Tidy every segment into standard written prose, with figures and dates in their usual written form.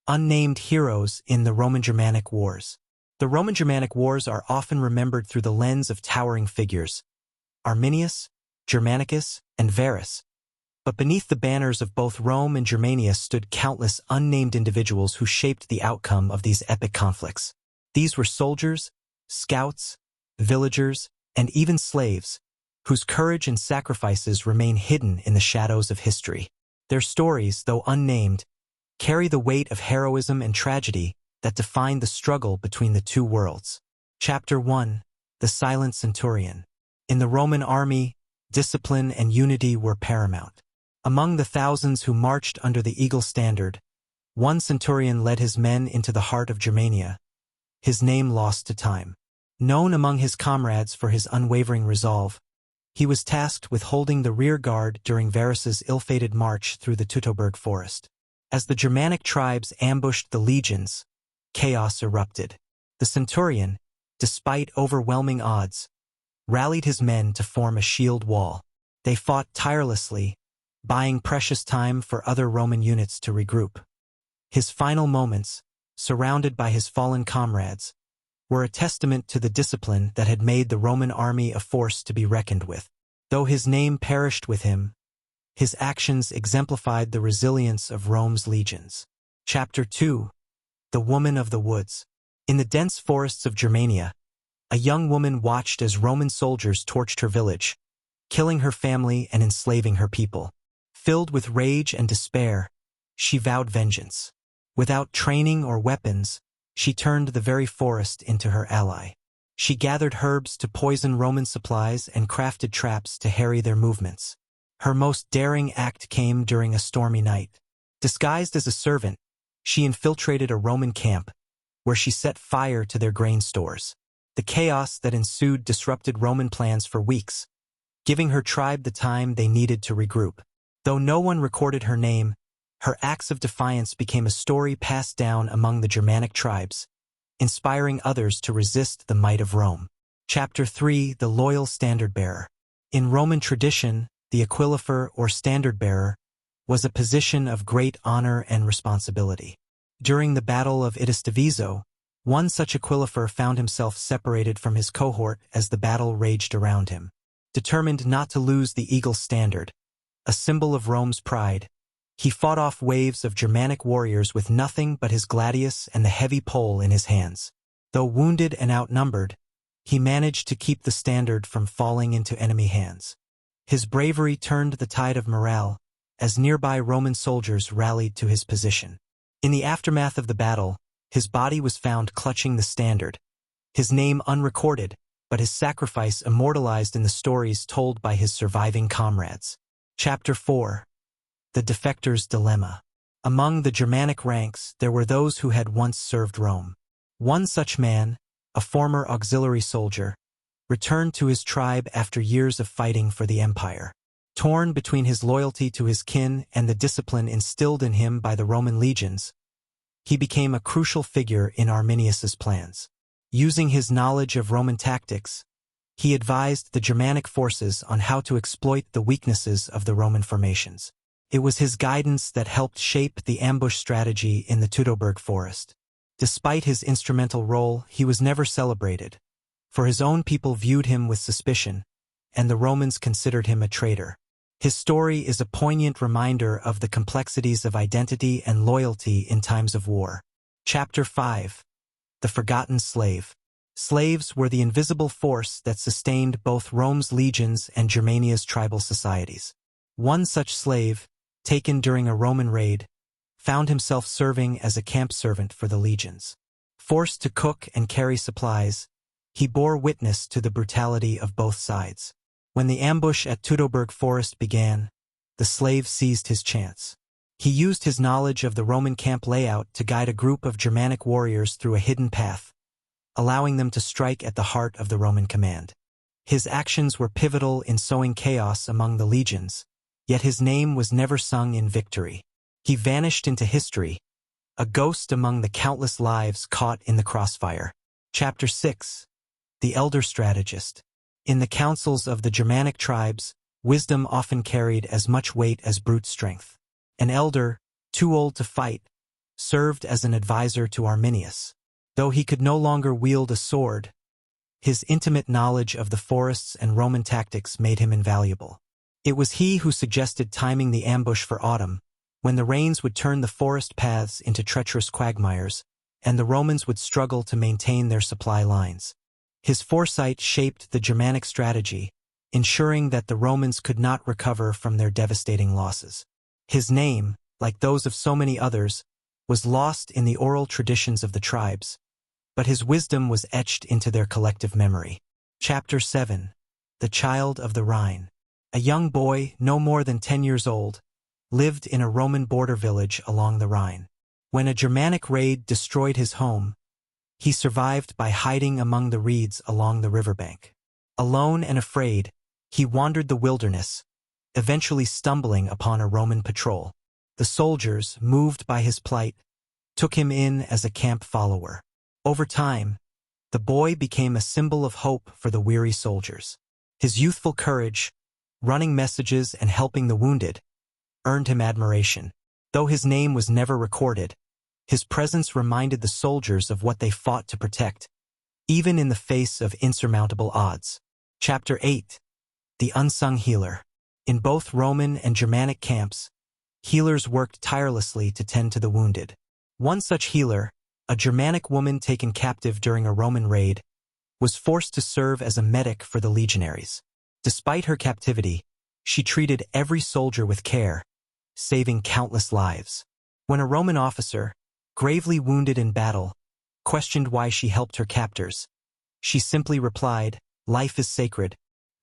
Unnamed heroes in the Roman-Germanic Wars. The Roman-Germanic Wars are often remembered through the lens of towering figures, Arminius, Germanicus, and Varus. But beneath the banners of both Rome and Germania stood countless unnamed individuals who shaped the outcome of these epic conflicts. These were soldiers, scouts, villagers, and even slaves, whose courage and sacrifices remain hidden in the shadows of history. Their stories, though unnamed, carry the weight of heroism and tragedy that define the struggle between the two worlds. Chapter 1. The Silent Centurion. In the Roman army, discipline and unity were paramount. Among the thousands who marched under the eagle standard, one centurion led his men into the heart of Germania, his name lost to time. Known among his comrades for his unwavering resolve, he was tasked with holding the rear guard during Varus's ill-fated march through the Teutoburg forest. As the Germanic tribes ambushed the legions, chaos erupted. The centurion, despite overwhelming odds, rallied his men to form a shield wall. They fought tirelessly, buying precious time for other Roman units to regroup. His final moments, surrounded by his fallen comrades, were a testament to the discipline that had made the Roman army a force to be reckoned with. Though his name perished with him, his actions exemplified the resilience of Rome's legions. Chapter 2. The Woman of the Woods. In the dense forests of Germania, a young woman watched as Roman soldiers torched her village, killing her family and enslaving her people. Filled with rage and despair, she vowed vengeance. Without training or weapons, she turned the very forest into her ally. She gathered herbs to poison Roman supplies and crafted traps to harry their movements. Her most daring act came during a stormy night. Disguised as a servant, she infiltrated a Roman camp, where she set fire to their grain stores. The chaos that ensued disrupted Roman plans for weeks, giving her tribe the time they needed to regroup. Though no one recorded her name, her acts of defiance became a story passed down among the Germanic tribes, inspiring others to resist the might of Rome. Chapter 3. The Loyal Standard-Bearer. In Roman tradition, the aquilifer or standard-bearer was a position of great honor and responsibility. During the Battle of Idistavizo, one such aquilifer found himself separated from his cohort as the battle raged around him. Determined not to lose the eagle standard, a symbol of Rome's pride, he fought off waves of Germanic warriors with nothing but his gladius and the heavy pole in his hands. Though wounded and outnumbered, he managed to keep the standard from falling into enemy hands. His bravery turned the tide of morale, as nearby Roman soldiers rallied to his position. In the aftermath of the battle, his body was found clutching the standard, his name unrecorded, but his sacrifice immortalized in the stories told by his surviving comrades. Chapter 4. The Defector's Dilemma. Among the Germanic ranks, there were those who had once served Rome. One such man, a former auxiliary soldier, returned to his tribe after years of fighting for the empire. Torn between his loyalty to his kin and the discipline instilled in him by the Roman legions, he became a crucial figure in Arminius's plans. Using his knowledge of Roman tactics, he advised the Germanic forces on how to exploit the weaknesses of the Roman formations. It was his guidance that helped shape the ambush strategy in the Teutoburg forest. Despite his instrumental role, he was never celebrated, for his own people viewed him with suspicion, and the Romans considered him a traitor. His story is a poignant reminder of the complexities of identity and loyalty in times of war. Chapter 5. The Forgotten Slave. Slaves were the invisible force that sustained both Rome's legions and Germania's tribal societies. One such slave, taken during a Roman raid, found himself serving as a camp servant for the legions. Forced to cook and carry supplies, he bore witness to the brutality of both sides. When the ambush at Teutoburg forest began, the slave seized his chance. He used his knowledge of the Roman camp layout to guide a group of Germanic warriors through a hidden path, allowing them to strike at the heart of the Roman command. His actions were pivotal in sowing chaos among the legions, yet his name was never sung in victory. He vanished into history, a ghost among the countless lives caught in the crossfire. Chapter 6. The Elder Strategist. In the councils of the Germanic tribes, wisdom often carried as much weight as brute strength. An elder, too old to fight, served as an advisor to Arminius. Though he could no longer wield a sword, his intimate knowledge of the forests and Roman tactics made him invaluable. It was he who suggested timing the ambush for autumn, when the rains would turn the forest paths into treacherous quagmires, and the Romans would struggle to maintain their supply lines. His foresight shaped the Germanic strategy, ensuring that the Romans could not recover from their devastating losses. His name, like those of so many others, was lost in the oral traditions of the tribes, but his wisdom was etched into their collective memory. Chapter 7. The Child of the Rhine. A young boy, no more than 10 years old, lived in a Roman border village along the Rhine. When a Germanic raid destroyed his home, he survived by hiding among the reeds along the riverbank. Alone and afraid, he wandered the wilderness, eventually stumbling upon a Roman patrol. The soldiers, moved by his plight, took him in as a camp follower. Over time, the boy became a symbol of hope for the weary soldiers. His youthful courage, running messages and helping the wounded, earned him admiration. Though his name was never recorded, his presence reminded the soldiers of what they fought to protect, even in the face of insurmountable odds. Chapter 8. The Unsung Healer. In both Roman and Germanic camps, healers worked tirelessly to tend to the wounded. One such healer, a Germanic woman taken captive during a Roman raid, was forced to serve as a medic for the legionaries. Despite her captivity, she treated every soldier with care, saving countless lives. When a Roman officer, gravely wounded in battle, questioned why she helped her captors, she simply replied, "Life is sacred."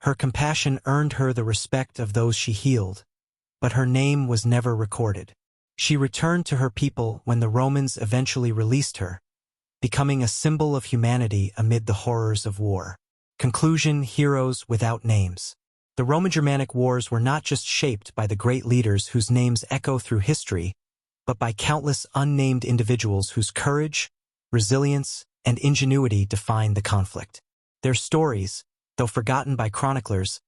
Her compassion earned her the respect of those she healed, but her name was never recorded. She returned to her people when the Romans eventually released her, becoming a symbol of humanity amid the horrors of war. Conclusion: heroes without names. The Roman-Germanic wars were not just shaped by the great leaders whose names echo through history, but by countless unnamed individuals whose courage, resilience, and ingenuity defined the conflict. Their stories, though forgotten by chroniclers,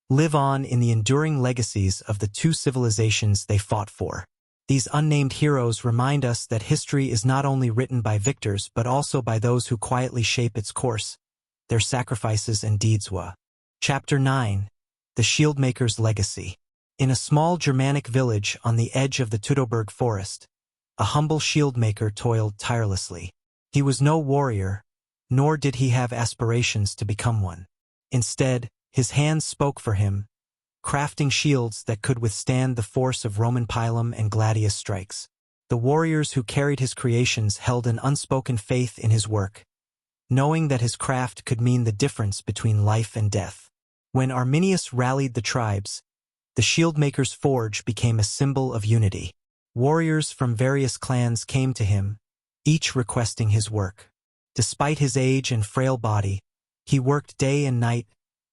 live on in the enduring legacies of the two civilizations they fought for. These unnamed heroes remind us that history is not only written by victors but also by those who quietly shape its course, their sacrifices and deeds. Chapter 9. The Shieldmaker's Legacy. In a small Germanic village on the edge of the Teutoburg forest, a humble shieldmaker toiled tirelessly. He was no warrior, nor did he have aspirations to become one. Instead, his hands spoke for him, crafting shields that could withstand the force of Roman pilum and gladius strikes. The warriors who carried his creations held an unspoken faith in his work, knowing that his craft could mean the difference between life and death. When Arminius rallied the tribes, the shieldmaker's forge became a symbol of unity. Warriors from various clans came to him, each requesting his work. Despite his age and frail body, he worked day and night,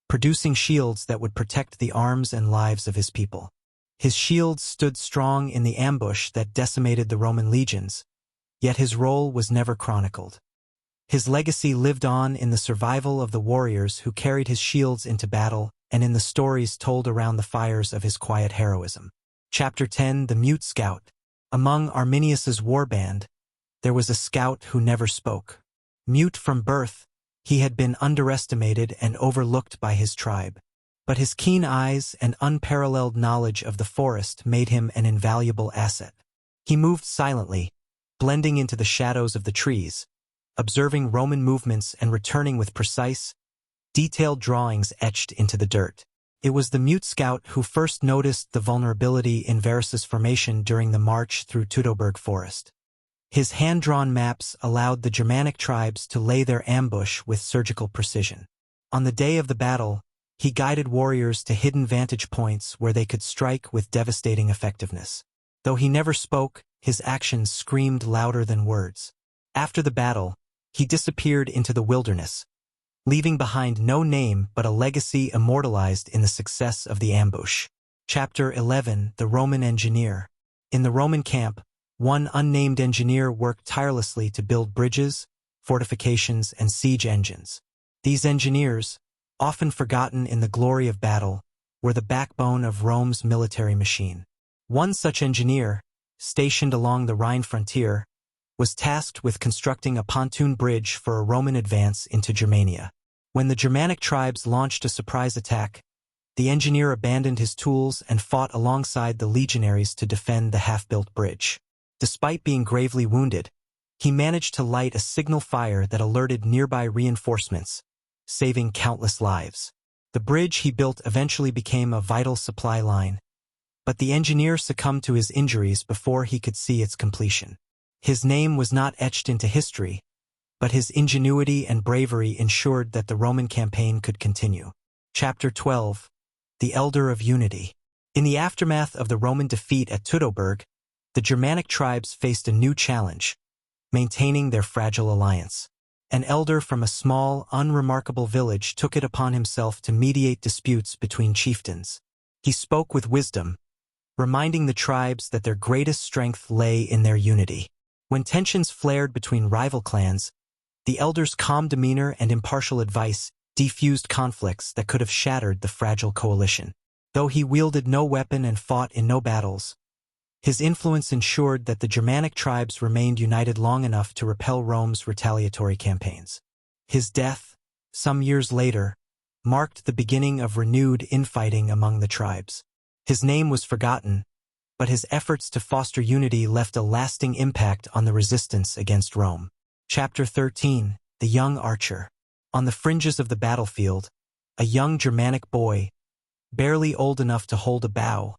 producing shields that would protect the arms and lives of his people. His shields stood strong in the ambush that decimated the Roman legions, yet his role was never chronicled. His legacy lived on in the survival of the warriors who carried his shields into battle and in the stories told around the fires of his quiet heroism. Chapter 10. The Mute Scout. Among Arminius's warband, there was a scout who never spoke. Mute from birth, he had been underestimated and overlooked by his tribe. But his keen eyes and unparalleled knowledge of the forest made him an invaluable asset. He moved silently, blending into the shadows of the trees, observing Roman movements and returning with precise, detailed drawings etched into the dirt. It was the Mute Scout who first noticed the vulnerability in Varus's formation during the march through Teutoburg forest. His hand-drawn maps allowed the Germanic tribes to lay their ambush with surgical precision. On the day of the battle, he guided warriors to hidden vantage points where they could strike with devastating effectiveness. Though he never spoke, his actions screamed louder than words. After the battle, he disappeared into the wilderness, leaving behind no name but a legacy immortalized in the success of the ambush. Chapter 11. The Roman Engineer. In the Roman camp, one unnamed engineer worked tirelessly to build bridges, fortifications, and siege engines. These engineers, often forgotten in the glory of battle, were the backbone of Rome's military machine. One such engineer, stationed along the Rhine frontier, was tasked with constructing a pontoon bridge for a Roman advance into Germania. When the Germanic tribes launched a surprise attack, the engineer abandoned his tools and fought alongside the legionaries to defend the half-built bridge. Despite being gravely wounded, he managed to light a signal fire that alerted nearby reinforcements, saving countless lives. The bridge he built eventually became a vital supply line, but the engineer succumbed to his injuries before he could see its completion. His name was not etched into history, but his ingenuity and bravery ensured that the Roman campaign could continue. Chapter 12. The Elder of Unity. In the aftermath of the Roman defeat at Teutoburg, the Germanic tribes faced a new challenge: maintaining their fragile alliance. An elder from a small, unremarkable village took it upon himself to mediate disputes between chieftains. He spoke with wisdom, reminding the tribes that their greatest strength lay in their unity. When tensions flared between rival clans, the elder's calm demeanor and impartial advice defused conflicts that could have shattered the fragile coalition. Though he wielded no weapon and fought in no battles, his influence ensured that the Germanic tribes remained united long enough to repel Rome's retaliatory campaigns. His death, some years later, marked the beginning of renewed infighting among the tribes. His name was forgotten, but his efforts to foster unity left a lasting impact on the resistance against Rome. Chapter 13. The Young Archer. On the fringes of the battlefield, a young Germanic boy, barely old enough to hold a bow,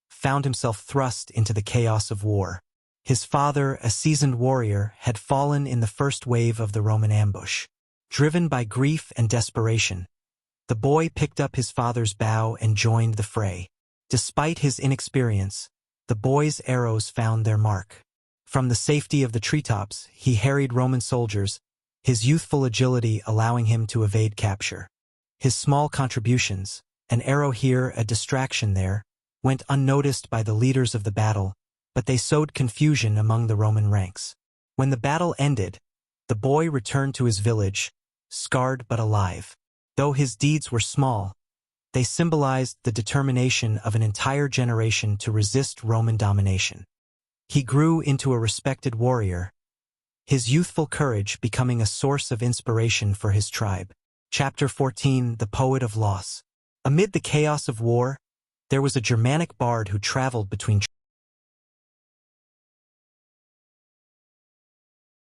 found himself thrust into the chaos of war. His father, a seasoned warrior, had fallen in the first wave of the Roman ambush. Driven by grief and desperation, the boy picked up his father's bow and joined the fray. Despite his inexperience, the boy's arrows found their mark. From the safety of the treetops, he harried Roman soldiers, his youthful agility allowing him to evade capture. His small contributions, an arrow here, a distraction there, went unnoticed by the leaders of the battle, but they sowed confusion among the Roman ranks. When the battle ended, the boy returned to his village, scarred but alive. Though his deeds were small, they symbolized the determination of an entire generation to resist Roman domination. He grew into a respected warrior, his youthful courage becoming a source of inspiration for his tribe. Chapter 14. The Poet of Loss. Amid the chaos of war, there was a Germanic bard who traveled between